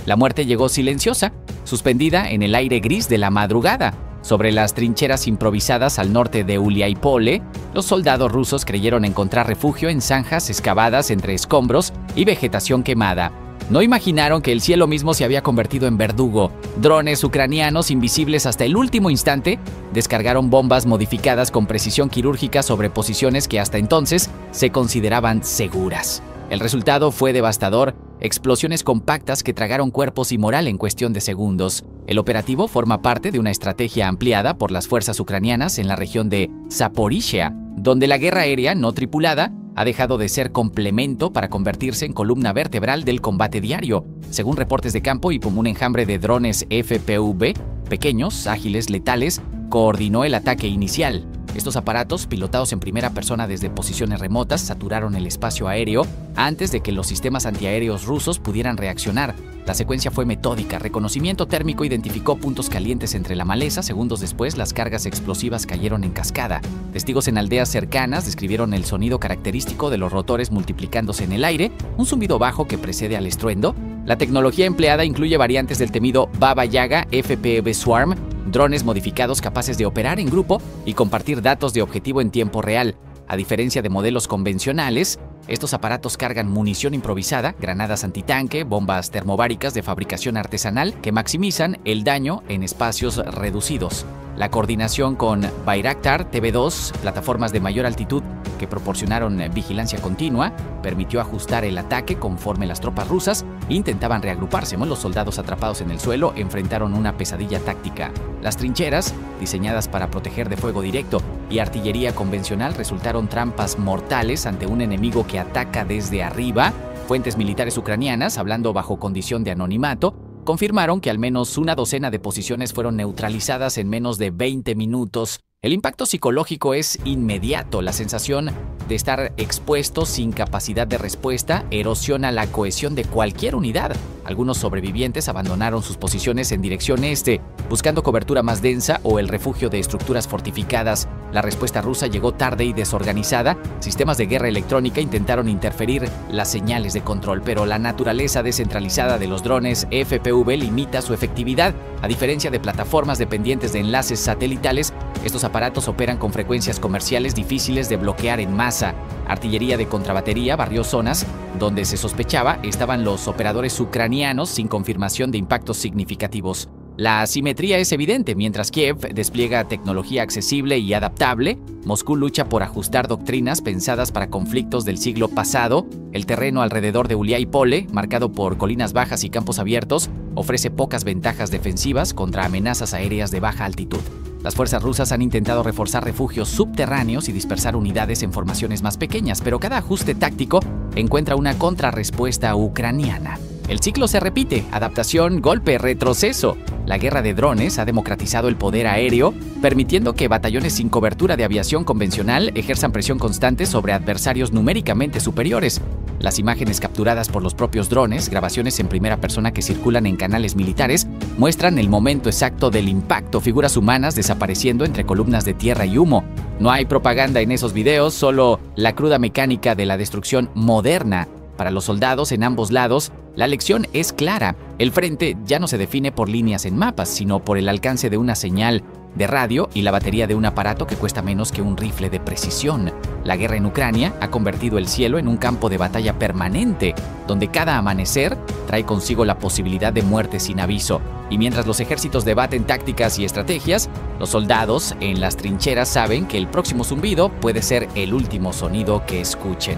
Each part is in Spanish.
La muerte llegó silenciosa, suspendida en el aire gris de la madrugada. Sobre las trincheras improvisadas al norte de Uliáipole, los soldados rusos creyeron encontrar refugio en zanjas excavadas entre escombros y vegetación quemada. No imaginaron que el cielo mismo se había convertido en verdugo. Drones ucranianos, invisibles hasta el último instante, descargaron bombas modificadas con precisión quirúrgica sobre posiciones que hasta entonces se consideraban seguras. El resultado fue devastador: explosiones compactas que tragaron cuerpos y moral en cuestión de segundos. El operativo forma parte de una estrategia ampliada por las fuerzas ucranianas en la región de Zaporizhia, donde la guerra aérea no tripulada ha dejado de ser complemento para convertirse en columna vertebral del combate diario. Según reportes de campo y como un enjambre de drones FPV, pequeños, ágiles, letales, coordinó el ataque inicial. Estos aparatos, pilotados en primera persona desde posiciones remotas, saturaron el espacio aéreo antes de que los sistemas antiaéreos rusos pudieran reaccionar. La secuencia fue metódica. Reconocimiento térmico identificó puntos calientes entre la maleza. Segundos después, las cargas explosivas cayeron en cascada. Testigos en aldeas cercanas describieron el sonido característico de los rotores multiplicándose en el aire, un zumbido bajo que precede al estruendo. La tecnología empleada incluye variantes del temido Baba Yaga FPV Swarm, drones modificados capaces de operar en grupo y compartir datos de objetivo en tiempo real. A diferencia de modelos convencionales, estos aparatos cargan munición improvisada, granadas antitanque, bombas termobáricas de fabricación artesanal que maximizan el daño en espacios reducidos. La coordinación con Bayraktar TB2, plataformas de mayor altitud que proporcionaron vigilancia continua, permitió ajustar el ataque conforme las tropas rusas intentaban reagruparse. Los soldados atrapados en el suelo enfrentaron una pesadilla táctica. Las trincheras, diseñadas para proteger de fuego directo, y artillería convencional resultaron trampas mortales ante un enemigo que ataca desde arriba. Fuentes militares ucranianas, hablando bajo condición de anonimato, confirmaron que al menos una docena de posiciones fueron neutralizadas en menos de 20 minutos. El impacto psicológico es inmediato. La sensación de estar expuesto sin capacidad de respuesta erosiona la cohesión de cualquier unidad. Algunos sobrevivientes abandonaron sus posiciones en dirección este, buscando cobertura más densa o el refugio de estructuras fortificadas. La respuesta rusa llegó tarde y desorganizada. Sistemas de guerra electrónica intentaron interferir las señales de control, pero la naturaleza descentralizada de los drones FPV limita su efectividad. A diferencia de plataformas dependientes de enlaces satelitales, estos aparatos operan con frecuencias comerciales difíciles de bloquear en masa. Artillería de contrabatería barrió zonas donde se sospechaba estaban los operadores ucranianos sin confirmación de impactos significativos. La asimetría es evidente. Mientras Kiev despliega tecnología accesible y adaptable, Moscú lucha por ajustar doctrinas pensadas para conflictos del siglo pasado. El terreno alrededor de Uliáipole, marcado por colinas bajas y campos abiertos, ofrece pocas ventajas defensivas contra amenazas aéreas de baja altitud. Las fuerzas rusas han intentado reforzar refugios subterráneos y dispersar unidades en formaciones más pequeñas, pero cada ajuste táctico encuentra una contrarrespuesta ucraniana. El ciclo se repite: adaptación, golpe, retroceso. La guerra de drones ha democratizado el poder aéreo, permitiendo que batallones sin cobertura de aviación convencional ejerzan presión constante sobre adversarios numéricamente superiores. Las imágenes capturadas por los propios drones, grabaciones en primera persona que circulan en canales militares, muestran el momento exacto del impacto, figuras humanas desapareciendo entre columnas de tierra y humo. No hay propaganda en esos videos, solo la cruda mecánica de la destrucción moderna. Para los soldados en ambos lados, la lección es clara. El frente ya no se define por líneas en mapas, sino por el alcance de una señal de radio y la batería de un aparato que cuesta menos que un rifle de precisión. La guerra en Ucrania ha convertido el cielo en un campo de batalla permanente, donde cada amanecer trae consigo la posibilidad de muerte sin aviso. Y mientras los ejércitos debaten tácticas y estrategias, los soldados en las trincheras saben que el próximo zumbido puede ser el último sonido que escuchen.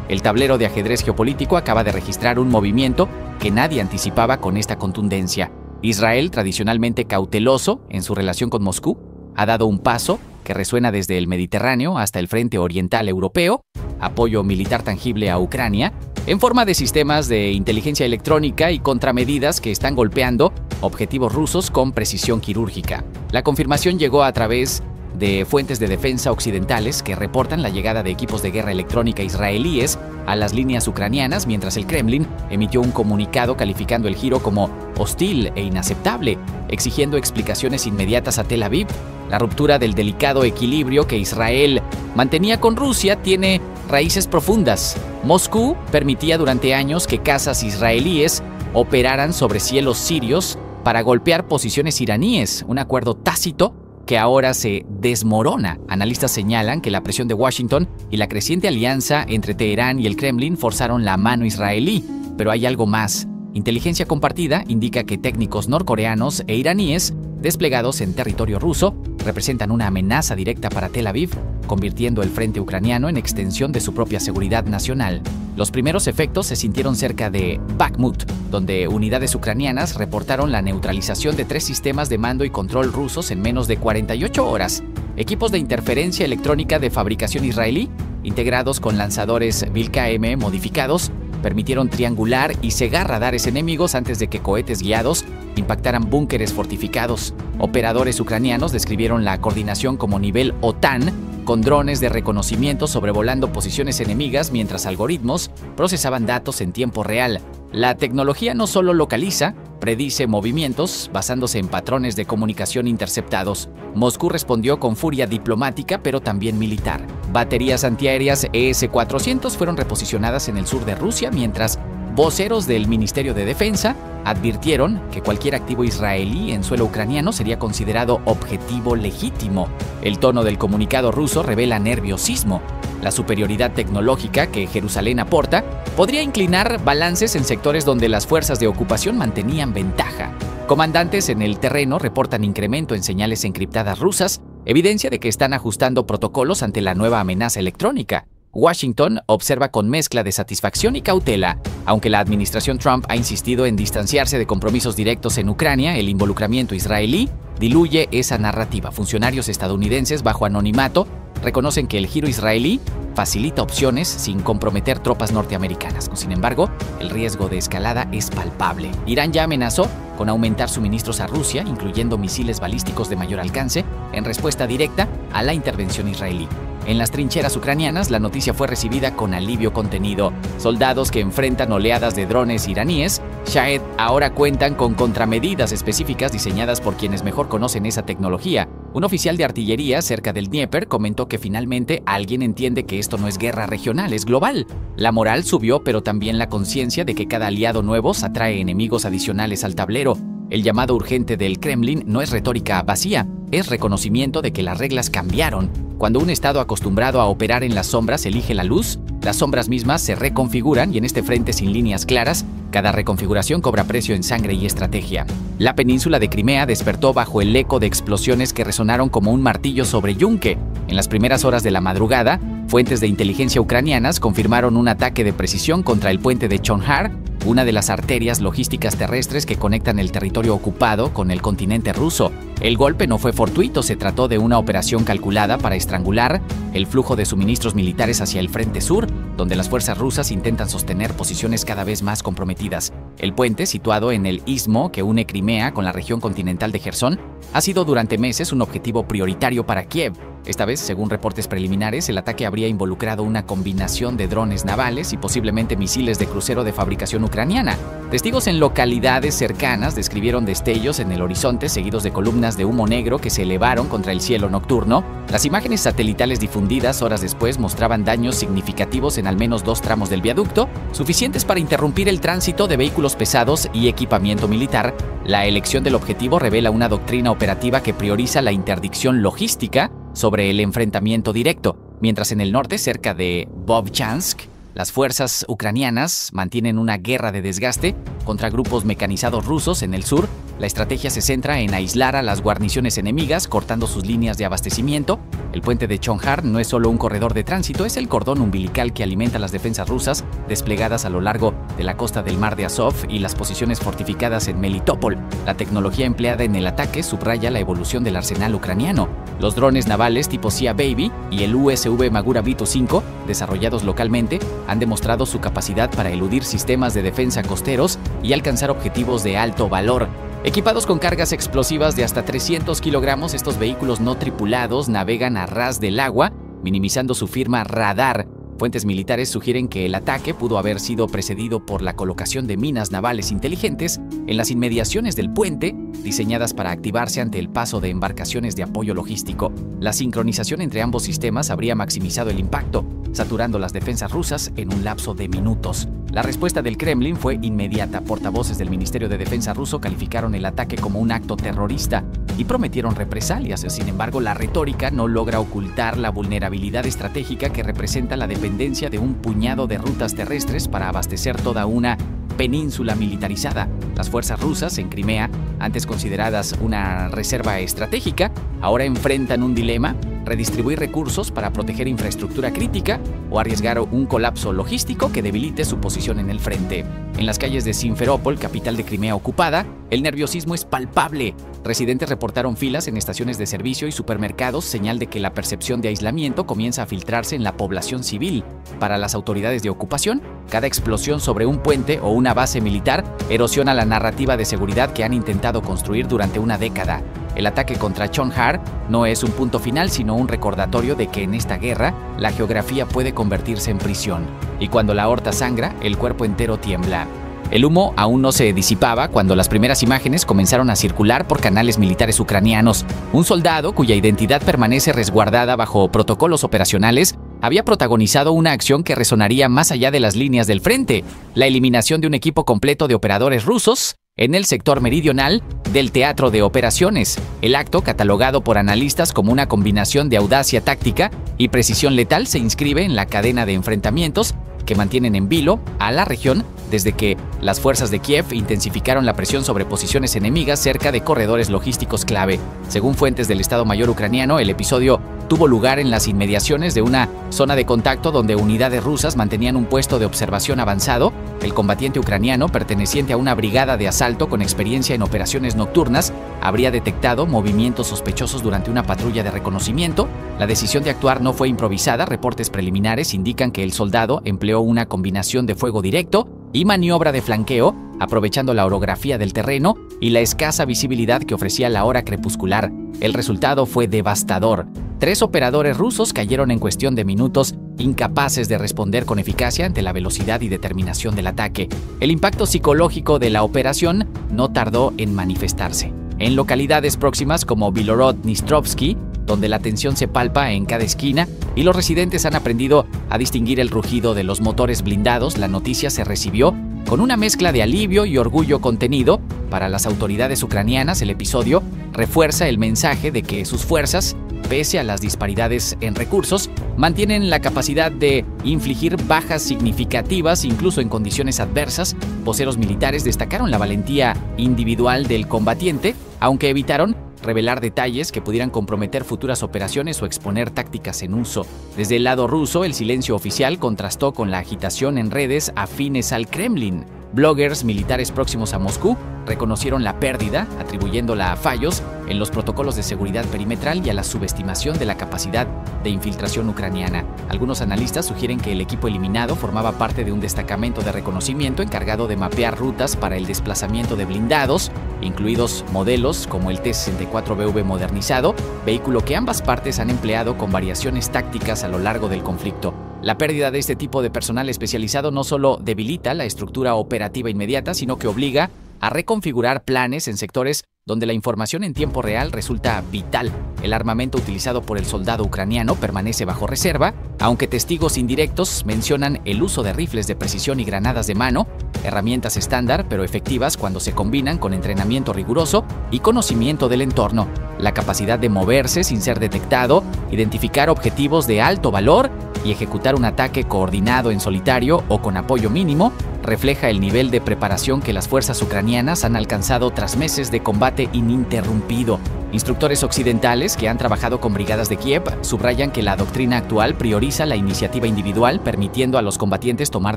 El tablero de ajedrez geopolítico acaba de registrar un movimiento que nadie anticipaba con esta contundencia. Israel, tradicionalmente cauteloso en su relación con Moscú, ha dado un paso que resuena desde el Mediterráneo hasta el frente oriental europeo, apoyo militar tangible a Ucrania, en forma de sistemas de inteligencia electrónica y contramedidas que están golpeando objetivos rusos con precisión quirúrgica. La confirmación llegó a través de fuentes de defensa occidentales que reportan la llegada de equipos de guerra electrónica israelíes a las líneas ucranianas, mientras el Kremlin emitió un comunicado calificando el giro como hostil e inaceptable, exigiendo explicaciones inmediatas a Tel Aviv. La ruptura del delicado equilibrio que Israel mantenía con Rusia tiene raíces profundas. Moscú permitía durante años que cazas israelíes operaran sobre cielos sirios para golpear posiciones iraníes, un acuerdo tácito que ahora se desmorona. Analistas señalan que la presión de Washington y la creciente alianza entre Teherán y el Kremlin forzaron la mano israelí, pero hay algo más. Inteligencia compartida indica que técnicos norcoreanos e iraníes desplegados en territorio ruso representan una amenaza directa para Tel Aviv, convirtiendo el frente ucraniano en extensión de su propia seguridad nacional. Los primeros efectos se sintieron cerca de Bakhmut, donde unidades ucranianas reportaron la neutralización de 3 sistemas de mando y control rusos en menos de 48 horas. Equipos de interferencia electrónica de fabricación israelí, integrados con lanzadores Vilka-M modificados, permitieron triangular y cegar radares enemigos antes de que cohetes guiados impactaran búnkeres fortificados. Operadores ucranianos describieron la coordinación como nivel OTAN, con drones de reconocimiento sobrevolando posiciones enemigas mientras algoritmos procesaban datos en tiempo real. La tecnología no solo localiza, predice movimientos basándose en patrones de comunicación interceptados. Moscú respondió con furia diplomática, pero también militar. Baterías antiaéreas ES-400 fueron reposicionadas en el sur de Rusia, mientras voceros del Ministerio de Defensa advirtieron que cualquier activo israelí en suelo ucraniano sería considerado objetivo legítimo. El tono del comunicado ruso revela nerviosismo. La superioridad tecnológica que Jerusalén aporta podría inclinar balances en sectores donde las fuerzas de ocupación mantenían ventaja. Comandantes en el terreno reportan incremento en señales encriptadas rusas, evidencia de que están ajustando protocolos ante la nueva amenaza electrónica. Washington observa con mezcla de satisfacción y cautela. Aunque la administración Trump ha insistido en distanciarse de compromisos directos en Ucrania, el involucramiento israelí diluye esa narrativa. Funcionarios estadounidenses bajo anonimato reconocen que el giro israelí facilita opciones sin comprometer tropas norteamericanas. Sin embargo, el riesgo de escalada es palpable. Irán ya amenazó con aumentar suministros a Rusia, incluyendo misiles balísticos de mayor alcance, en respuesta directa a la intervención israelí. En las trincheras ucranianas, la noticia fue recibida con alivio contenido. Soldados que enfrentan oleadas de drones iraníes, Shahed, ahora cuentan con contramedidas específicas diseñadas por quienes mejor conocen esa tecnología. Un oficial de artillería cerca del Dnieper comentó que finalmente alguien entiende que esto no es guerra regional, es global. La moral subió, pero también la conciencia de que cada aliado nuevo atrae enemigos adicionales al tablero. El llamado urgente del Kremlin no es retórica vacía, es reconocimiento de que las reglas cambiaron. Cuando un Estado acostumbrado a operar en las sombras elige la luz, las sombras mismas se reconfiguran y en este frente sin líneas claras, cada reconfiguración cobra precio en sangre y estrategia. La península de Crimea despertó bajo el eco de explosiones que resonaron como un martillo sobre yunque. En las primeras horas de la madrugada, fuentes de inteligencia ucranianas confirmaron un ataque de precisión contra el puente de Chonhar, una de las arterias logísticas terrestres que conectan el territorio ocupado con el continente ruso. El golpe no fue fortuito, se trató de una operación calculada para estrangular el flujo de suministros militares hacia el frente sur, donde las fuerzas rusas intentan sostener posiciones cada vez más comprometidas. El puente, situado en el istmo que une Crimea con la región continental de Jersón, ha sido durante meses un objetivo prioritario para Kiev. Esta vez, según reportes preliminares, el ataque habría involucrado una combinación de drones navales y posiblemente misiles de crucero de fabricación ucraniana. Testigos en localidades cercanas describieron destellos en el horizonte seguidos de columnas de humo negro que se elevaron contra el cielo nocturno. Las imágenes satelitales difundidas horas después mostraban daños significativos en al menos 2 tramos del viaducto, suficientes para interrumpir el tránsito de vehículos pesados y equipamiento militar. La elección del objetivo revela una doctrina operativa que prioriza la interdicción logística sobre el enfrentamiento directo, mientras en el norte, cerca de Vovchansk, las fuerzas ucranianas mantienen una guerra de desgaste contra grupos mecanizados rusos. En el sur, la estrategia se centra en aislar a las guarniciones enemigas, cortando sus líneas de abastecimiento. El puente de Chonhar no es solo un corredor de tránsito, es el cordón umbilical que alimenta las defensas rusas desplegadas a lo largo de la costa del mar de Azov y las posiciones fortificadas en Melitopol. La tecnología empleada en el ataque subraya la evolución del arsenal ucraniano. Los drones navales tipo Sea Baby y el USV Magura V-5, desarrollados localmente, han demostrado su capacidad para eludir sistemas de defensa costeros y alcanzar objetivos de alto valor. Equipados con cargas explosivas de hasta 300 kilogramos, estos vehículos no tripulados navegan a ras del agua, minimizando su firma radar. Fuentes militares sugieren que el ataque pudo haber sido precedido por la colocación de minas navales inteligentes en las inmediaciones del puente, diseñadas para activarse ante el paso de embarcaciones de apoyo logístico. La sincronización entre ambos sistemas habría maximizado el impacto. saturando las defensas rusas en un lapso de minutos. La respuesta del Kremlin fue inmediata. Portavoces del Ministerio de Defensa ruso calificaron el ataque como un acto terrorista y prometieron represalias. Sin embargo, la retórica no logra ocultar la vulnerabilidad estratégica que representa la dependencia de un puñado de rutas terrestres para abastecer toda una península militarizada. Las fuerzas rusas en Crimea, antes consideradas una reserva estratégica, ahora enfrentan un dilema: redistribuir recursos para proteger infraestructura crítica o arriesgar un colapso logístico que debilite su posición en el frente. En las calles de Simferópol, capital de Crimea ocupada, el nerviosismo es palpable. Residentes reportaron filas en estaciones de servicio y supermercados, señal de que la percepción de aislamiento comienza a filtrarse en la población civil. Para las autoridades de ocupación, cada explosión sobre un puente o una base militar erosiona la narrativa de seguridad que han intentado construir durante una década. El ataque contra Chonhar no es un punto final, sino un recordatorio de que en esta guerra la geografía puede convertirse en prisión. Y cuando la aorta sangra, el cuerpo entero tiembla. El humo aún no se disipaba cuando las primeras imágenes comenzaron a circular por canales militares ucranianos. Un soldado, cuya identidad permanece resguardada bajo protocolos operacionales, había protagonizado una acción que resonaría más allá de las líneas del frente: la eliminación de un equipo completo de operadores rusos en el sector meridional del teatro de operaciones. El acto, catalogado por analistas como una combinación de audacia táctica y precisión letal, se inscribe en la cadena de enfrentamientos que mantienen en vilo a la región desde que las fuerzas de Kiev intensificaron la presión sobre posiciones enemigas cerca de corredores logísticos clave. Según fuentes del Estado Mayor ucraniano, el episodio tuvo lugar en las inmediaciones de una zona de contacto donde unidades rusas mantenían un puesto de observación avanzado. El combatiente ucraniano, perteneciente a una brigada de asalto con experiencia en operaciones nocturnas, habría detectado movimientos sospechosos durante una patrulla de reconocimiento. La decisión de actuar no fue improvisada. Reportes preliminares indican que el soldado empleó una combinación de fuego directo y maniobra de flanqueo, aprovechando la orografía del terreno y la escasa visibilidad que ofrecía la hora crepuscular. El resultado fue devastador. 3 operadores rusos cayeron en cuestión de minutos, incapaces de responder con eficacia ante la velocidad y determinación del ataque. El impacto psicológico de la operación no tardó en manifestarse. En localidades próximas como Bilorod-Dnistrovsky, donde la tensión se palpa en cada esquina y los residentes han aprendido a distinguir el rugido de los motores blindados, la noticia se recibió con una mezcla de alivio y orgullo contenido. Para las autoridades ucranianas, el episodio refuerza el mensaje de que sus fuerzas, pese a las disparidades en recursos, mantienen la capacidad de infligir bajas significativas incluso en condiciones adversas. Voceros militares destacaron la valentía individual del combatiente, aunque evitaron revelar detalles que pudieran comprometer futuras operaciones o exponer tácticas en uso. Desde el lado ruso, el silencio oficial contrastó con la agitación en redes afines al Kremlin. Bloggers militares próximos a Moscú reconocieron la pérdida, atribuyéndola a fallos en los protocolos de seguridad perimetral y a la subestimación de la capacidad de infiltración ucraniana. Algunos analistas sugieren que el equipo eliminado formaba parte de un destacamento de reconocimiento encargado de mapear rutas para el desplazamiento de blindados, incluidos modelos como el T-64BV modernizado, vehículo que ambas partes han empleado con variaciones tácticas a lo largo del conflicto. La pérdida de este tipo de personal especializado no solo debilita la estructura operativa inmediata, sino que obliga a reconfigurar planes en sectores donde la información en tiempo real resulta vital. El armamento utilizado por el soldado ucraniano permanece bajo reserva, aunque testigos indirectos mencionan el uso de rifles de precisión y granadas de mano, herramientas estándar pero efectivas cuando se combinan con entrenamiento riguroso y conocimiento del entorno. La capacidad de moverse sin ser detectado, identificar objetivos de alto valor y ejecutar un ataque coordinado en solitario o con apoyo mínimo refleja el nivel de preparación que las fuerzas ucranianas han alcanzado tras meses de combate ininterrumpido. Instructores occidentales que han trabajado con brigadas de Kiev subrayan que la doctrina actual prioriza la iniciativa individual, permitiendo a los combatientes tomar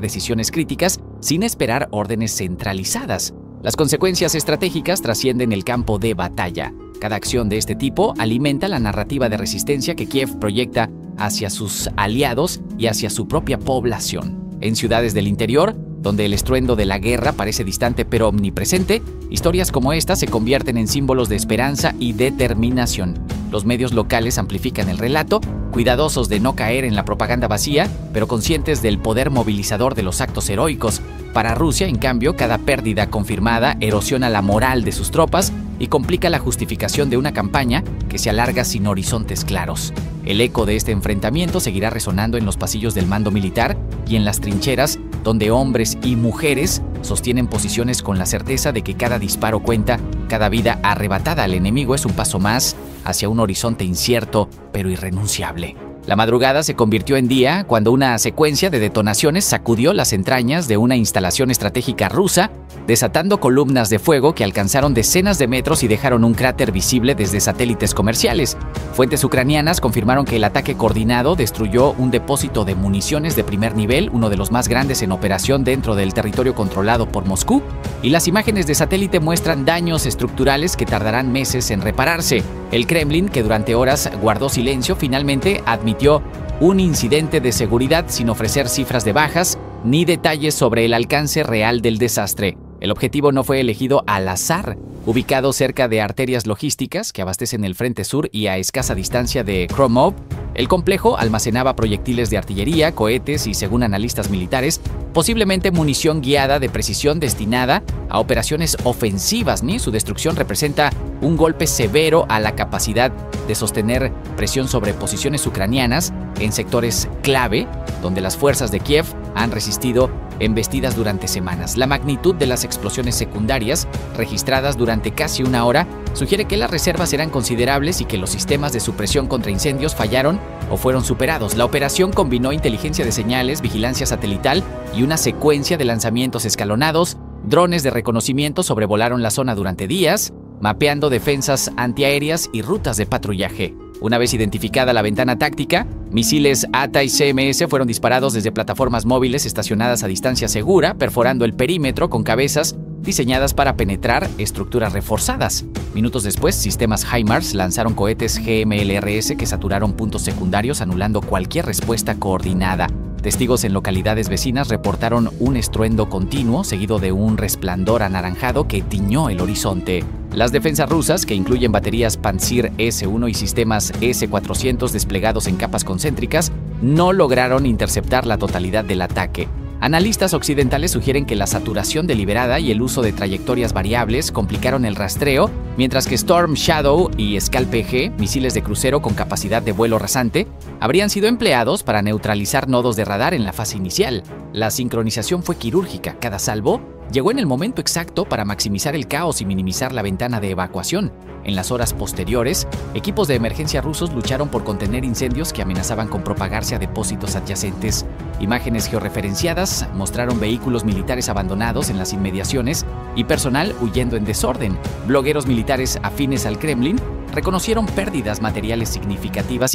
decisiones críticas sin esperar órdenes centralizadas. Las consecuencias estratégicas trascienden el campo de batalla. Cada acción de este tipo alimenta la narrativa de resistencia que Kiev proyecta hacia sus aliados y hacia su propia población. En ciudades del interior, donde el estruendo de la guerra parece distante pero omnipresente, historias como esta se convierten en símbolos de esperanza y determinación. Los medios locales amplifican el relato, cuidadosos de no caer en la propaganda vacía, pero conscientes del poder movilizador de los actos heroicos. Para Rusia, en cambio, cada pérdida confirmada erosiona la moral de sus tropas y complica la justificación de una campaña que se alarga sin horizontes claros. El eco de este enfrentamiento seguirá resonando en los pasillos del mando militar y en las trincheras, donde hombres y mujeres sostienen posiciones con la certeza de que cada disparo cuenta, cada vida arrebatada al enemigo es un paso más hacia un horizonte incierto pero irrenunciable. La madrugada se convirtió en día cuando una secuencia de detonaciones sacudió las entrañas de una instalación estratégica rusa, desatando columnas de fuego que alcanzaron decenas de metros y dejaron un cráter visible desde satélites comerciales. Fuentes ucranianas confirmaron que el ataque coordinado destruyó un depósito de municiones de primer nivel, uno de los más grandes en operación dentro del territorio controlado por Moscú, y las imágenes de satélite muestran daños estructurales que tardarán meses en repararse. El Kremlin, que durante horas guardó silencio, finalmente admitió un incidente de seguridad sin ofrecer cifras de bajas ni detalles sobre el alcance real del desastre. El objetivo no fue elegido al azar. Ubicado cerca de arterias logísticas que abastecen el frente sur y a escasa distancia de Kromov, el complejo almacenaba proyectiles de artillería, cohetes y, según analistas militares, posiblemente munición guiada de precisión destinada a operaciones ofensivas. Su destrucción representa un golpe severo a la capacidad de sostener presión sobre posiciones ucranianas en sectores clave, donde las fuerzas de Kiev han resistido embestidas durante semanas. La magnitud de las explosiones secundarias, registradas durante casi una hora, sugiere que las reservas eran considerables y que los sistemas de supresión contra incendios fallaron o fueron superados. La operación combinó inteligencia de señales, vigilancia satelital y una secuencia de lanzamientos escalonados. Drones de reconocimiento sobrevolaron la zona durante días, mapeando defensas antiaéreas y rutas de patrullaje. Una vez identificada la ventana táctica, misiles ATACMS fueron disparados desde plataformas móviles estacionadas a distancia segura, perforando el perímetro con cabezas diseñadas para penetrar estructuras reforzadas. Minutos después, sistemas HIMARS lanzaron cohetes GMLRS que saturaron puntos secundarios, anulando cualquier respuesta coordinada. Testigos en localidades vecinas reportaron un estruendo continuo, seguido de un resplandor anaranjado que tiñó el horizonte. Las defensas rusas, que incluyen baterías Pantsir S-1 y sistemas S-400 desplegados en capas concéntricas, no lograron interceptar la totalidad del ataque. Analistas occidentales sugieren que la saturación deliberada y el uso de trayectorias variables complicaron el rastreo, mientras que Storm Shadow y Scalp G, misiles de crucero con capacidad de vuelo rasante, habrían sido empleados para neutralizar nodos de radar en la fase inicial. La sincronización fue quirúrgica. Cada salvo llegó en el momento exacto para maximizar el caos y minimizar la ventana de evacuación. En las horas posteriores, equipos de emergencia rusos lucharon por contener incendios que amenazaban con propagarse a depósitos adyacentes. Imágenes georreferenciadas mostraron vehículos militares abandonados en las inmediaciones y personal huyendo en desorden. Blogueros militares afines al Kremlin reconocieron pérdidas materiales significativas y